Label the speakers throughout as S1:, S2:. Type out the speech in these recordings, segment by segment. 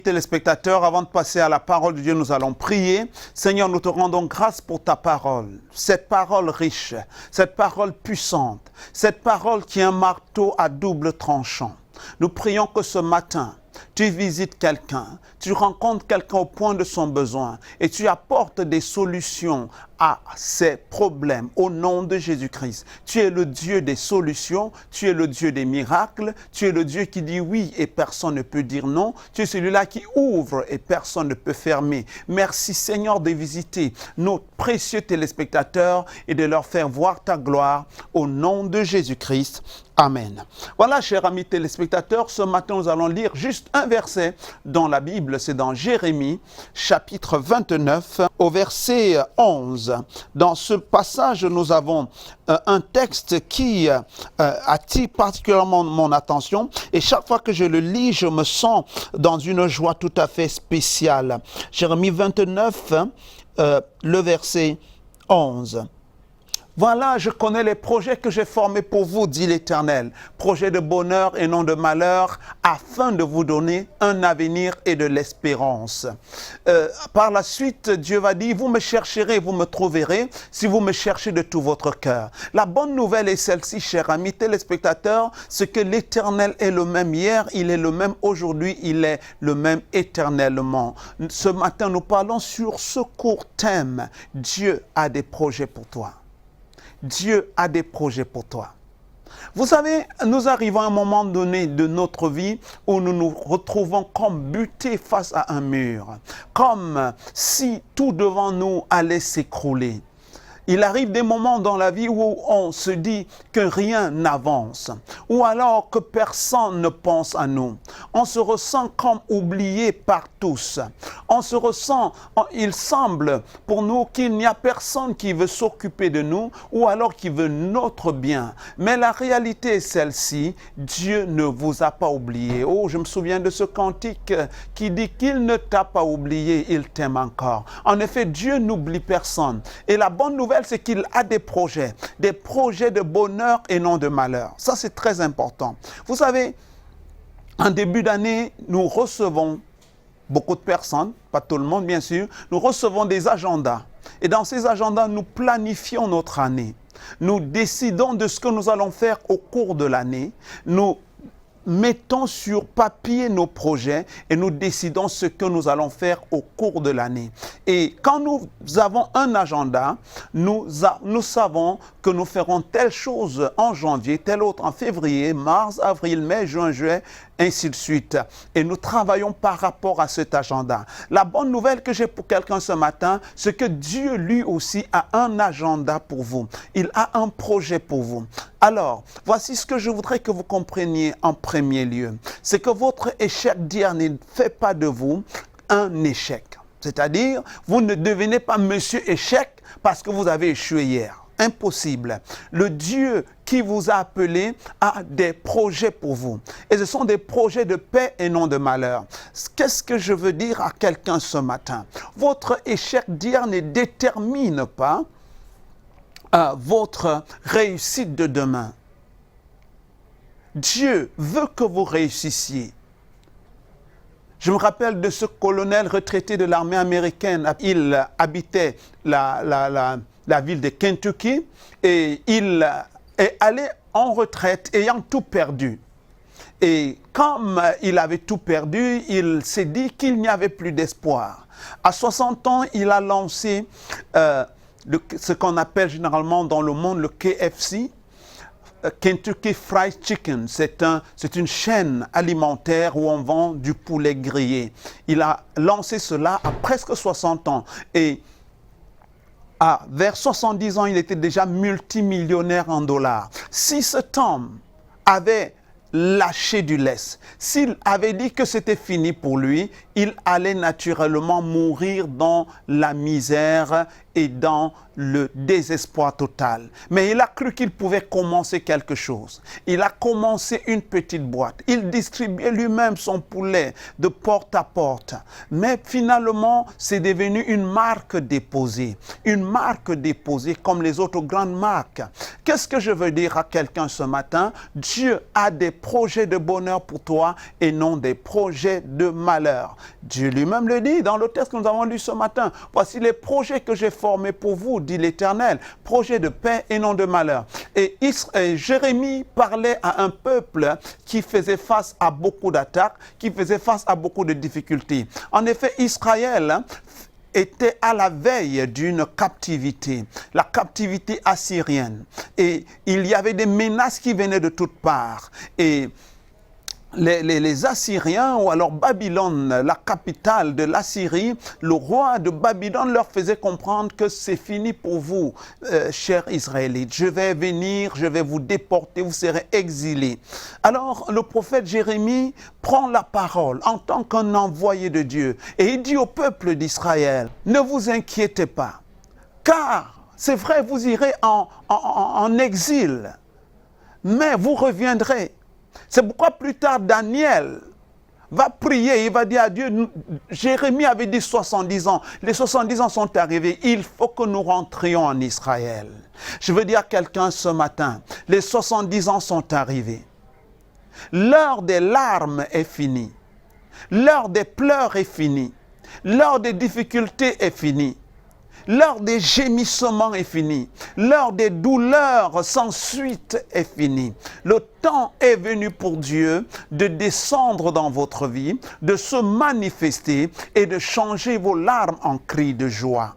S1: Téléspectateurs, avant de passer à la parole de Dieu, nous allons prier. Seigneur, nous te rendons grâce pour ta parole, cette parole riche, cette parole puissante, cette parole qui est un marteau à double tranchant. Nous prions que ce matin, tu visites quelqu'un, tu rencontres quelqu'un au point de son besoin et tu apportes des solutions à ses problèmes au nom de Jésus-Christ. Tu es le Dieu des solutions, tu es le Dieu des miracles, tu es le Dieu qui dit oui et personne ne peut dire non, tu es celui-là qui ouvre et personne ne peut fermer. Merci Seigneur de visiter nos précieux téléspectateurs et de leur faire voir ta gloire au nom de Jésus-Christ. Amen. Voilà, chers amis téléspectateurs, ce matin nous allons lire juste un verset dans la Bible, c'est dans Jérémie, chapitre 29, au verset 11. Dans ce passage, nous avons un texte qui attire particulièrement mon attention et chaque fois que je le lis, je me sens dans une joie tout à fait spéciale. Jérémie 29, le verset 11. Voilà, je connais les projets que j'ai formés pour vous, dit l'Éternel. Projets de bonheur et non de malheur, afin de vous donner un avenir et de l'espérance. Par la suite, Dieu va dire, vous me chercherez, vous me trouverez, si vous me cherchez de tout votre cœur. La bonne nouvelle est celle-ci, chers amis téléspectateurs, c'est que l'Éternel est le même hier, il est le même aujourd'hui, il est le même éternellement. Ce matin, nous parlons sur ce court thème. Dieu a des projets pour toi. Dieu a des projets pour toi. Vous savez, nous arrivons à un moment donné de notre vie où nous nous retrouvons comme butés face à un mur, comme si tout devant nous allait s'écrouler. Il arrive des moments dans la vie où on se dit que rien n'avance, ou alors que personne ne pense à nous. On se ressent comme oublié par tous. On se ressent, il semble pour nous qu'il n'y a personne qui veut s'occuper de nous, ou alors qui veut notre bien. Mais la réalité est celle-ci, Dieu ne vous a pas oublié. Oh, je me souviens de ce cantique qui dit qu'il ne t'a pas oublié, il t'aime encore. En effet, Dieu n'oublie personne. Et la bonne nouvelle, c'est qu'il a des projets de bonheur et non de malheur. Ça, c'est très important. Vous savez, en début d'année, nous recevons beaucoup de personnes, pas tout le monde bien sûr, nous recevons des agendas. Et dans ces agendas, nous planifions notre année. Nous décidons de ce que nous allons faire au cours de l'année. Nous mettons sur papier nos projets et nous décidons ce que nous allons faire au cours de l'année. Et quand nous avons un agenda, nous savons que nous ferons telle chose en janvier, telle autre en février, mars, avril, mai, juin, juillet, ainsi de suite. Et nous travaillons par rapport à cet agenda. La bonne nouvelle que j'ai pour quelqu'un ce matin, c'est que Dieu lui aussi a un agenda pour vous. Il a un projet pour vous. Alors, voici ce que je voudrais que vous compreniez en premier lieu. C'est que votre échec d'hier ne fait pas de vous un échec. C'est-à-dire, vous ne devenez pas monsieur échec parce que vous avez échoué hier. Impossible. Le Dieu qui vous a appelé a des projets pour vous. Et ce sont des projets de paix et non de malheur. Qu'est-ce que je veux dire à quelqu'un ce matin? Votre échec d'hier ne détermine pas votre réussite de demain. Dieu veut que vous réussissiez. Je me rappelle de ce colonel retraité de l'armée américaine. Il habitait la ville de Kentucky et il est allé en retraite ayant tout perdu. Et comme il avait tout perdu, il s'est dit qu'il n'y avait plus d'espoir. À 60 ans, il a lancé ce qu'on appelle généralement dans le monde le KFC, Kentucky Fried Chicken. C'est une chaîne alimentaire où on vend du poulet grillé. Il a lancé cela à presque 60 ans. Et vers 70 ans, il était déjà multimillionnaire en dollars. Si cet homme avait lâché du lest, s'il avait dit que c'était fini pour lui, il allait naturellement mourir dans la misère et dans le désespoir total. Mais il a cru qu'il pouvait commencer quelque chose. Il a commencé une petite boîte. Il distribuait lui-même son poulet de porte à porte. Mais finalement, c'est devenu une marque déposée. Une marque déposée comme les autres grandes marques. Qu'est-ce que je veux dire à quelqu'un ce matin? Dieu a des projets de bonheur pour toi et non des projets de malheur. Dieu lui-même le dit dans le texte que nous avons lu ce matin. Voici les projets que j'ai formés pour vous, dit l'Éternel, projet de paix et non de malheur. Et Jérémie parlait à un peuple qui faisait face à beaucoup d'attaques, qui faisait face à beaucoup de difficultés. En effet, Israël était à la veille d'une captivité, la captivité assyrienne. Et il y avait des menaces qui venaient de toutes parts. Et les Assyriens, ou alors Babylone, la capitale de l'Assyrie, le roi de Babylone leur faisait comprendre que c'est fini pour vous, chers Israélites. Je vais venir, je vais vous déporter, vous serez exilés. Alors le prophète Jérémie prend la parole en tant qu'un envoyé de Dieu et il dit au peuple d'Israël, ne vous inquiétez pas, car c'est vrai, vous irez en exil, mais vous reviendrez. C'est pourquoi plus tard, Daniel va prier, il va dire à Dieu, Jérémie avait dit 70 ans, les 70 ans sont arrivés, il faut que nous rentrions en Israël. Je veux dire à quelqu'un ce matin, les 70 ans sont arrivés. L'heure des larmes est finie. L'heure des pleurs est finie. L'heure des difficultés est finie. L'heure des gémissements est finie. L'heure des douleurs sans suite est finie. Le temps est venu pour Dieu de descendre dans votre vie, de se manifester et de changer vos larmes en cris de joie.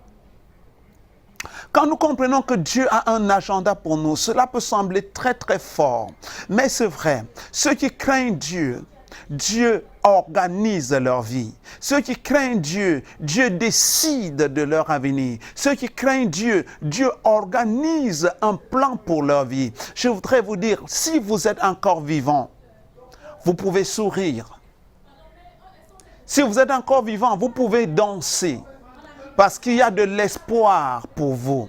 S1: Quand nous comprenons que Dieu a un agenda pour nous, cela peut sembler très très fort. Mais c'est vrai, ceux qui craignent Dieu, Dieu organise leur vie. Ceux qui craignent Dieu, Dieu décide de leur avenir. Ceux qui craignent Dieu, Dieu organise un plan pour leur vie. Je voudrais vous dire, si vous êtes encore vivant, vous pouvez sourire. Si vous êtes encore vivant, vous pouvez danser. Parce qu'il y a de l'espoir pour vous.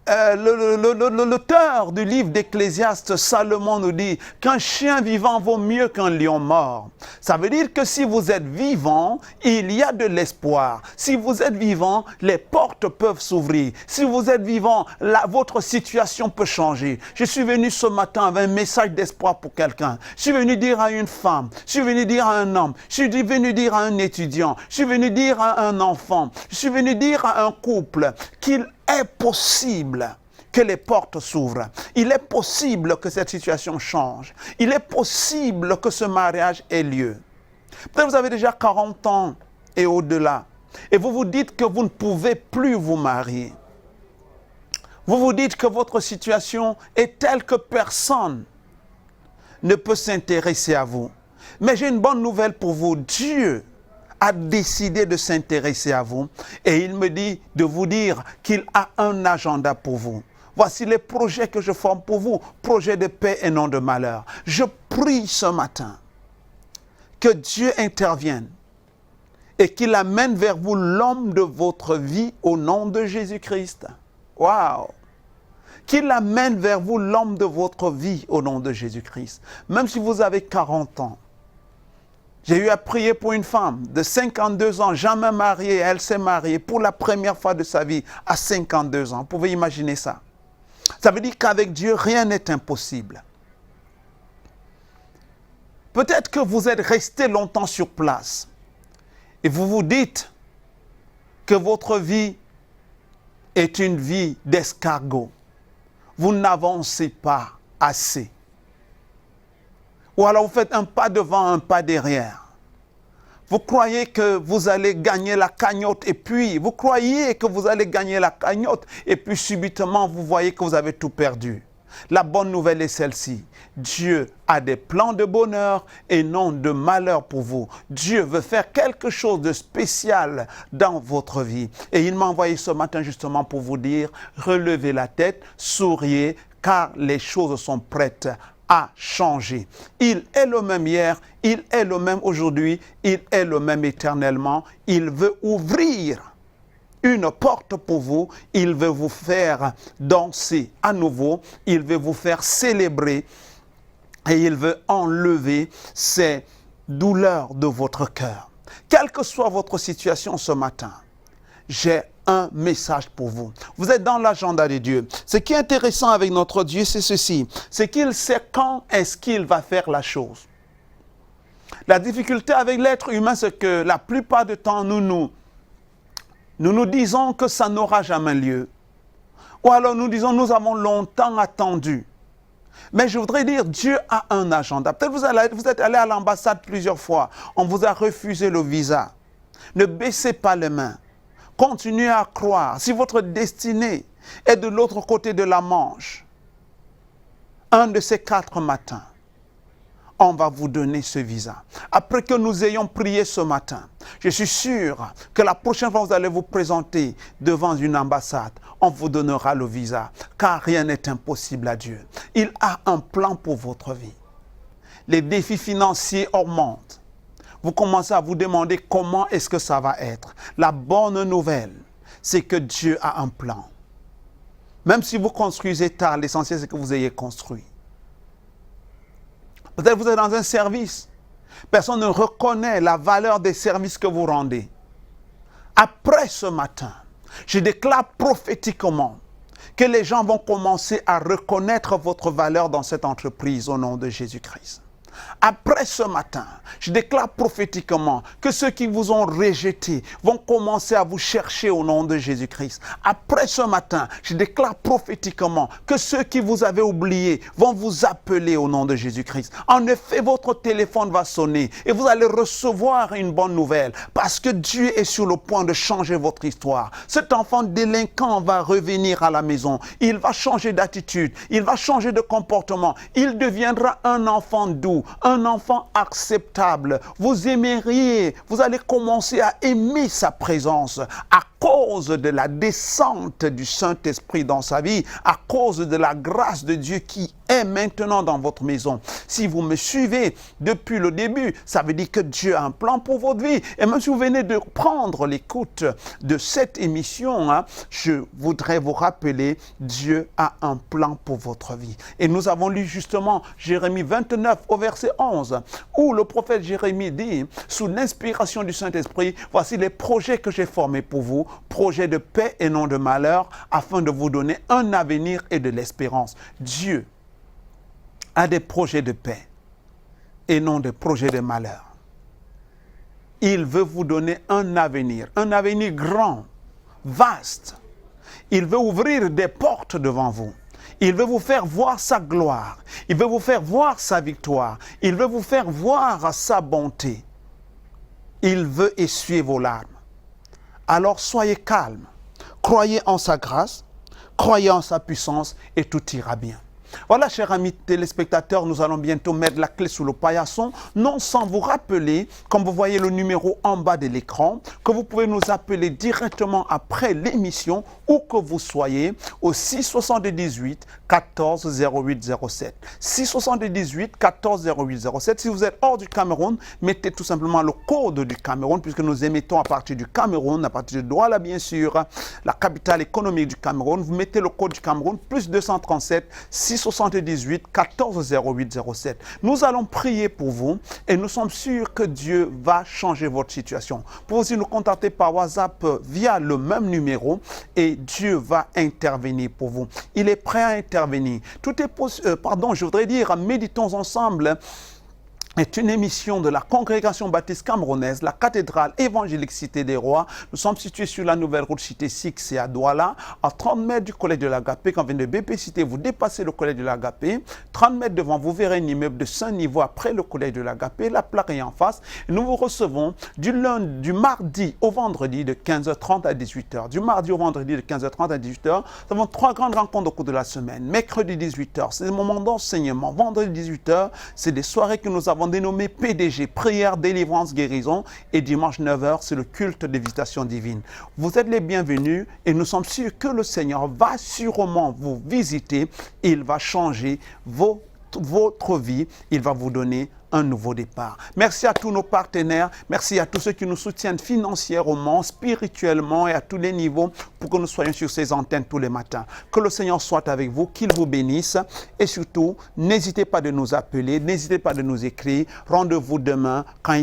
S1: L'auteur du livre d'Ecclésiaste, Salomon, nous dit qu'un chien vivant vaut mieux qu'un lion mort. Ça veut dire que si vous êtes vivant, il y a de l'espoir. Si vous êtes vivant, les portes peuvent s'ouvrir. Si vous êtes vivant, votre situation peut changer. Je suis venu ce matin avec un message d'espoir pour quelqu'un. Je suis venu dire à une femme, je suis venu dire à un homme, je suis venu dire à un étudiant, je suis venu dire à un enfant, je suis venu dire à un couple qu'il est possible que les portes s'ouvrent. Il est possible que cette situation change. Il est possible que ce mariage ait lieu. Peut-être vous avez déjà 40 ans et au-delà. Et vous vous dites que vous ne pouvez plus vous marier. Vous vous dites que votre situation est telle que personne ne peut s'intéresser à vous. Mais j'ai une bonne nouvelle pour vous. Dieu a décidé de s'intéresser à vous et il me dit de vous dire qu'il a un agenda pour vous. Voici les projets que je forme pour vous, projets de paix et non de malheur. Je prie ce matin que Dieu intervienne et qu'il amène vers vous l'homme de votre vie au nom de Jésus-Christ. Waouh! Qu'il amène vers vous l'homme de votre vie au nom de Jésus-Christ. Même si vous avez 40 ans. J'ai eu à prier pour une femme de 52 ans, jamais mariée. Elle s'est mariée pour la première fois de sa vie à 52 ans. Vous pouvez imaginer ça. Ça veut dire qu'avec Dieu, rien n'est impossible. Peut-être que vous êtes resté longtemps sur place et vous vous dites que votre vie est une vie d'escargot. Vous n'avancez pas assez. Ou alors vous faites un pas devant, un pas derrière. Vous croyez que vous allez gagner la cagnotte et puis vous croyez que vous allez gagner la cagnotte et puis subitement vous voyez que vous avez tout perdu. La bonne nouvelle est celle-ci. Dieu a des plans de bonheur et non de malheur pour vous. Dieu veut faire quelque chose de spécial dans votre vie. Et il m'a envoyé ce matin justement pour vous dire, relevez la tête, souriez, car les choses sont prêtes à changer. Il est le même hier, il est le même aujourd'hui, il est le même éternellement. Il veut ouvrir une porte pour vous. Il veut vous faire danser à nouveau. Il veut vous faire célébrer. Et il veut enlever ces douleurs de votre cœur. Quelle que soit votre situation ce matin, j'ai un message pour vous. Vous êtes dans l'agenda de Dieu. Ce qui est intéressant avec notre Dieu, c'est ceci. C'est qu'il sait quand est-ce qu'il va faire la chose. La difficulté avec l'être humain, c'est que la plupart du temps, nous disons que ça n'aura jamais lieu. Ou alors nous disons, nous avons longtemps attendu. Mais je voudrais dire, Dieu a un agenda. Peut-être vous êtes allé à l'ambassade plusieurs fois. On vous a refusé le visa. Ne baissez pas les mains. Continuez à croire. Si votre destinée est de l'autre côté de la Manche, un de ces 4 matins, on va vous donner ce visa. Après que nous ayons prié ce matin, je suis sûr que la prochaine fois que vous allez vous présenter devant une ambassade, on vous donnera le visa, car rien n'est impossible à Dieu. Il a un plan pour votre vie. Les défis financiers augmentent. Vous commencez à vous demander comment est-ce que ça va être. La bonne nouvelle, c'est que Dieu a un plan. Même si vous construisez tard, l'essentiel c'est que vous ayez construit. Peut-être que vous êtes dans un service. Personne ne reconnaît la valeur des services que vous rendez. Après ce matin, je déclare prophétiquement que les gens vont commencer à reconnaître votre valeur dans cette entreprise au nom de Jésus-Christ. Après ce matin, je déclare prophétiquement que ceux qui vous ont rejeté vont commencer à vous chercher au nom de Jésus-Christ. Après ce matin, je déclare prophétiquement que ceux qui vous avaient oubliés vont vous appeler au nom de Jésus-Christ. En effet, votre téléphone va sonner et vous allez recevoir une bonne nouvelle parce que Dieu est sur le point de changer votre histoire. Cet enfant délinquant va revenir à la maison. Il va changer d'attitude, il va changer de comportement. Il deviendra un enfant doux, un enfant acceptable. Vous aimeriez, vous allez commencer à aimer sa présence à cause de la descente du Saint-Esprit dans sa vie, à cause de la grâce de Dieu qui est maintenant dans votre maison. Si vous me suivez depuis le début, ça veut dire que Dieu a un plan pour votre vie. Et même si vous venez de prendre l'écoute de cette émission, je voudrais vous rappeler, Dieu a un plan pour votre vie. Et nous avons lu justement Jérémie 29 au verset 11, où le prophète Jérémie dit, sous l'inspiration du Saint-Esprit, voici les projets que j'ai formés pour vous, projets de paix et non de malheur, afin de vous donner un avenir et de l'espérance. Dieu a des projets de paix et non des projets de malheur. Il veut vous donner un avenir grand, vaste. Il veut ouvrir des portes devant vous. Il veut vous faire voir sa gloire. Il veut vous faire voir sa victoire. Il veut vous faire voir sa bonté. Il veut essuyer vos larmes. Alors soyez calmes. Croyez en sa grâce. Croyez en sa puissance et tout ira bien. Voilà, chers amis téléspectateurs, nous allons bientôt mettre la clé sous le paillasson, non sans vous rappeler, comme vous voyez le numéro en bas de l'écran, que vous pouvez nous appeler directement après l'émission, où que vous soyez, au 678 14 08 07. 678 14 08 07. Si vous êtes hors du Cameroun, mettez tout simplement le code du Cameroun, puisque nous émettons à partir du Cameroun, à partir de Douala, bien sûr, la capitale économique du Cameroun. Vous mettez le code du Cameroun, plus 237 678 14 08 07. Nous allons prier pour vous et nous sommes sûrs que Dieu va changer votre situation. Vous pouvez aussi nous contacter par WhatsApp via le même numéro et Dieu va intervenir pour vous. Il est prêt à intervenir. Tout est possible. Je voudrais dire, méditons ensemble. Est une émission de la Congrégation Baptiste Camerounaise, la cathédrale évangélique Cité des Rois. Nous sommes situés sur la nouvelle route Cité 6 et à Douala, à 30 mètres du collège de l'Agapé. Quand vous venez de BP Cité, vous dépassez le collège de l'Agapé. 30 mètres devant, vous verrez un immeuble de 5 niveaux après le collège de l'Agapé. La plaque est en face. Et nous vous recevons du mardi au vendredi de 15h30 à 18h. Du mardi au vendredi de 15h30 à 18h. Nous avons 3 grandes rencontres au cours de la semaine. Mercredi 18h, c'est le moment d'enseignement. Vendredi 18h, c'est des soirées que nous avons dénommé PDG, prière, délivrance, guérison, et dimanche 9h, c'est le culte de visitation divine. Vous êtes les bienvenus et nous sommes sûrs que le Seigneur va sûrement vous visiter. Il va changer votre vie. Il va vous donner un nouveau départ. Merci à tous nos partenaires, merci à tous ceux qui nous soutiennent financièrement, spirituellement et à tous les niveaux pour que nous soyons sur ces antennes tous les matins. Que le Seigneur soit avec vous, qu'il vous bénisse et surtout, n'hésitez pas de nous appeler, n'hésitez pas de nous écrire. Rendez-vous demain quand il